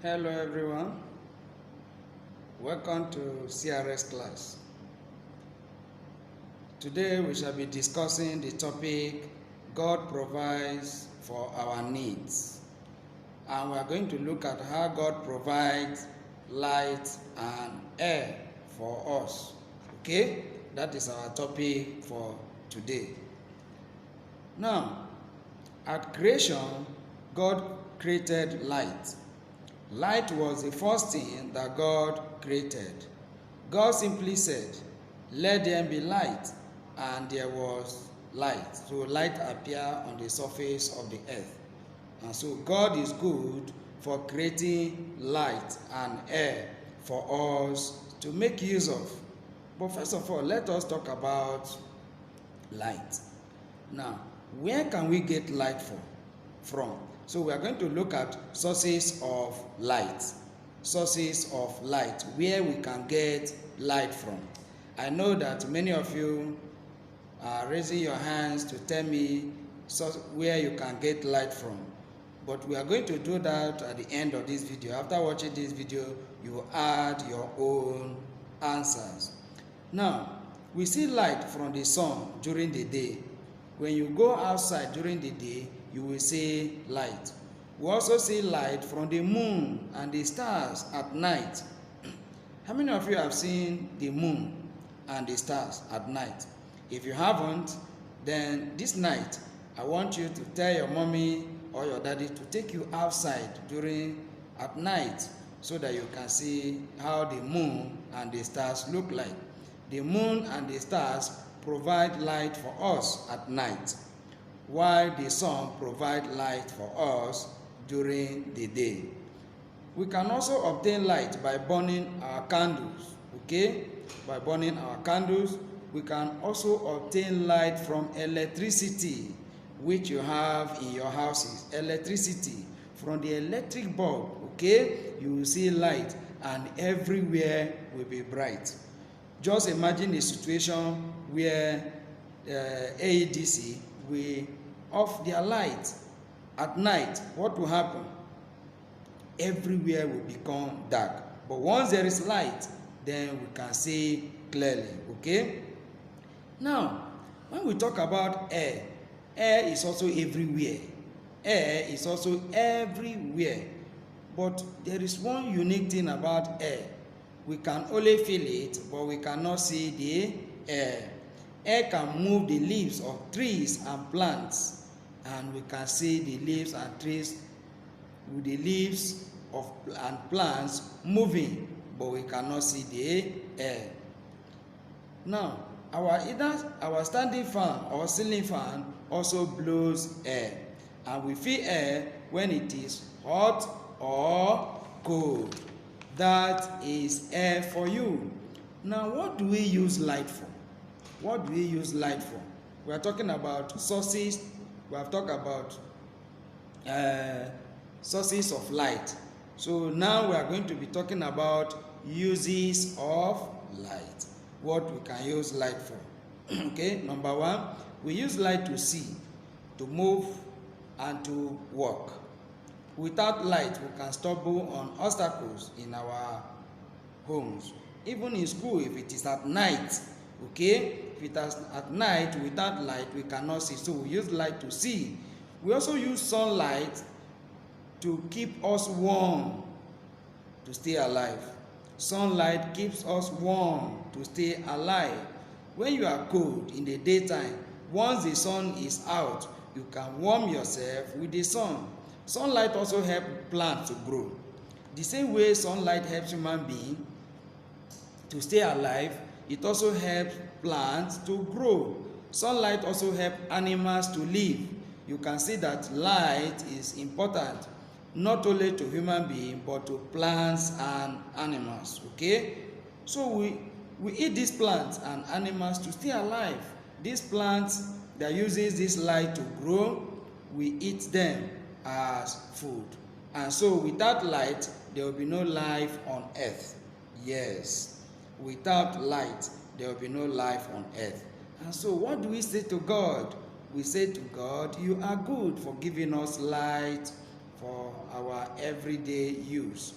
Hello everyone, welcome to CRS class. Today we shall be discussing the topic God provides for our needs, and we are going to look at how God provides light and air for us. Okay, that is our topic for today. Now, at creation, God created light. Light was the first thing that God created. God simply said, "Let there be light," and there was light. So light appeared on the surface of the earth. And so God is good for creating light and air for us to make use of. But first of all, let us talk about light. Now, where can we get light from? So we are going to look at sources of light. Sources of light, where we can get light from. I know that many of you are raising your hands to tell me where you can get light from. But we are going to do that at the end of this video. After watching this video, you will add your own answers. Now, we see light from the sun during the day. When you go outside during the day, you will see light. We also see light from the moon and the stars at night. How many of you have seen the moon and the stars at night? If you haven't, then this night, I want you to tell your mommy or your daddy to take you outside at night so that you can see how the moon and the stars look like. The moon and the stars provide light for us at night, while the sun provides light for us during the day. We can also obtain light by burning our candles, okay? By burning our candles. We can also obtain light from electricity, which you have in your houses. Electricity from the electric bulb, okay? You will see light and everywhere will be bright. Just imagine a situation where AEDC will off their light at night. What will happen? Everywhere will become dark. But once there is light, then we can see clearly, okay? Now, when we talk about air, air is also everywhere. Air is also everywhere. But there is one unique thing about air. We can only feel it, but we cannot see the air. Air can move the leaves of trees and plants, and we can see the leaves and trees with the leaves and plants moving, but we cannot see the air. Now, our standing fan or ceiling fan also blows air, and we feel air when it is hot or cold. That is air for you. Now, what do we use light for? What do we use light for? We are talking about sources. We have talked about sources of light. So now we are going to be talking about uses of light. What we can use light for. Okay, number one, we use light to see, to move, and to walk. Without light, we can stumble on obstacles in our homes. Even in school, if it is at night, okay? If it is at night, without light, we cannot see. So we use light to see. We also use sunlight to keep us warm, to stay alive. Sunlight keeps us warm to stay alive. When you are cold in the daytime, once the sun is out, you can warm yourself with the sun. Sunlight also helps plants to grow. The same way sunlight helps human beings to stay alive, it also helps plants to grow. Sunlight also helps animals to live. You can see that light is important, not only to human beings, but to plants and animals, okay? So we eat these plants and animals to stay alive. These plants that uses this light to grow, we eat them as food. And so without light, there will be no life on earth. Yes, without light, there will be no life on earth. And so what do we say to God? We say to God, "You are good for giving us light for our everyday use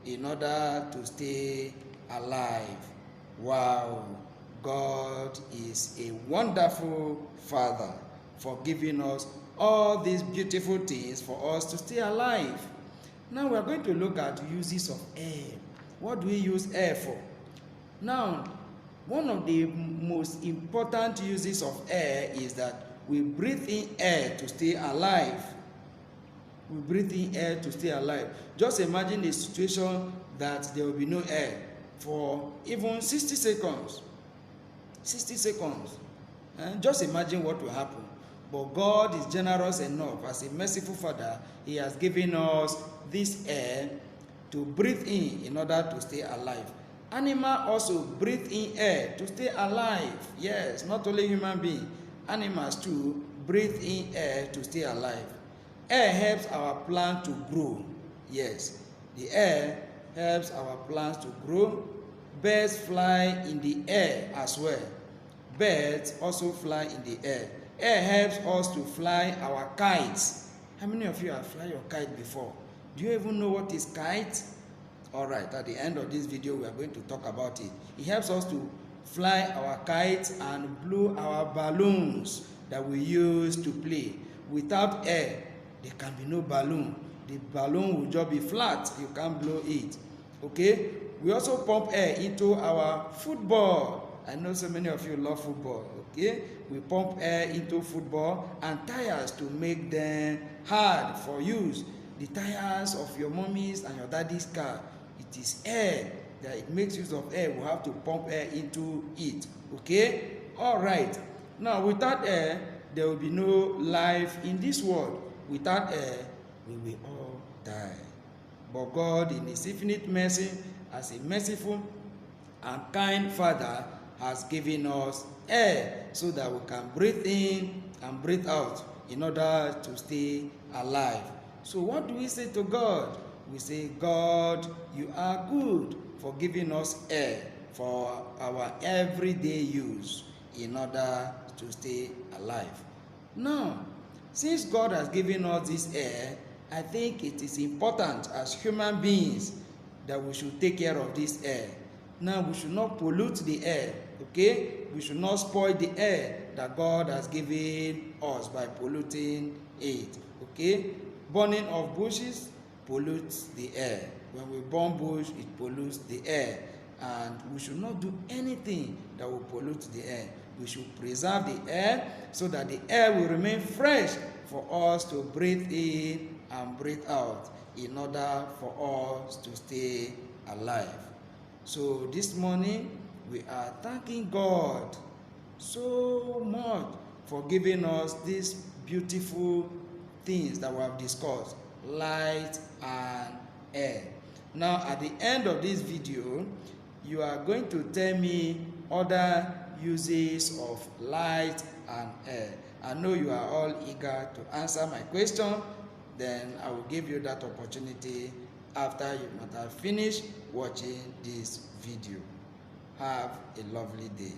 in order to stay alive. Wow, God is a wonderful Father for giving us all these beautiful things for us to stay alive. Now we are going to look at uses of air. What do we use air for? Now, one of the most important uses of air is that we breathe in air to stay alive. We breathe in air to stay alive. Just imagine a situation that there will be no air for even 60 seconds. 60 seconds. Just imagine what will happen. But God is generous enough. As a merciful Father, He has given us this air to breathe in order to stay alive. Animals also breathe in air to stay alive. Yes, not only human beings. Animals too breathe in air to stay alive. Air helps our plant to grow. Yes, the air helps our plants to grow. Birds fly in the air as well. Birds also fly in the air. Air helps us to fly our kites. How many of you have fly your kite before? Do you even know what is kite? Alright, at the end of this video we are going to talk about it. It helps us to fly our kites and blow our balloons that we use to play. Without air, there can be no balloon. The balloon will just be flat. You can't blow it. Okay? We also pump air into our football. I know so many of you love football. Okay? We pump air into football and tires to make them hard for use. The tires of your mommy's and your daddy's car, it is air that it makes use of air. We have to pump air into it. Okay? All right. Now, without air, there will be no life in this world. Without air, we will all die. But God, in His infinite mercy, as a merciful and kind Father, has given us air so that we can breathe in and breathe out in order to stay alive. So what do we say to God? We say, God, you are good for giving us air for our everyday use in order to stay alive. Now, since God has given us this air, I think it is important as human beings that we should take care of this air. Now, we should not pollute the air, okay? We should not spoil the air that God has given us by polluting it, okay? Burning of bushes pollutes the air. When we burn bush, it pollutes the air. And we should not do anything that will pollute the air. We should preserve the air so that the air will remain fresh for us to breathe in and breathe out in order for us to stay alive. So this morning, we are thanking God so much for giving us these beautiful things that we have discussed, light and air. Now, at the end of this video, you are going to tell me other uses of light and air. I know you are all eager to answer my question. Then I will give you that opportunity after you might have finished watching this video. Have a lovely day.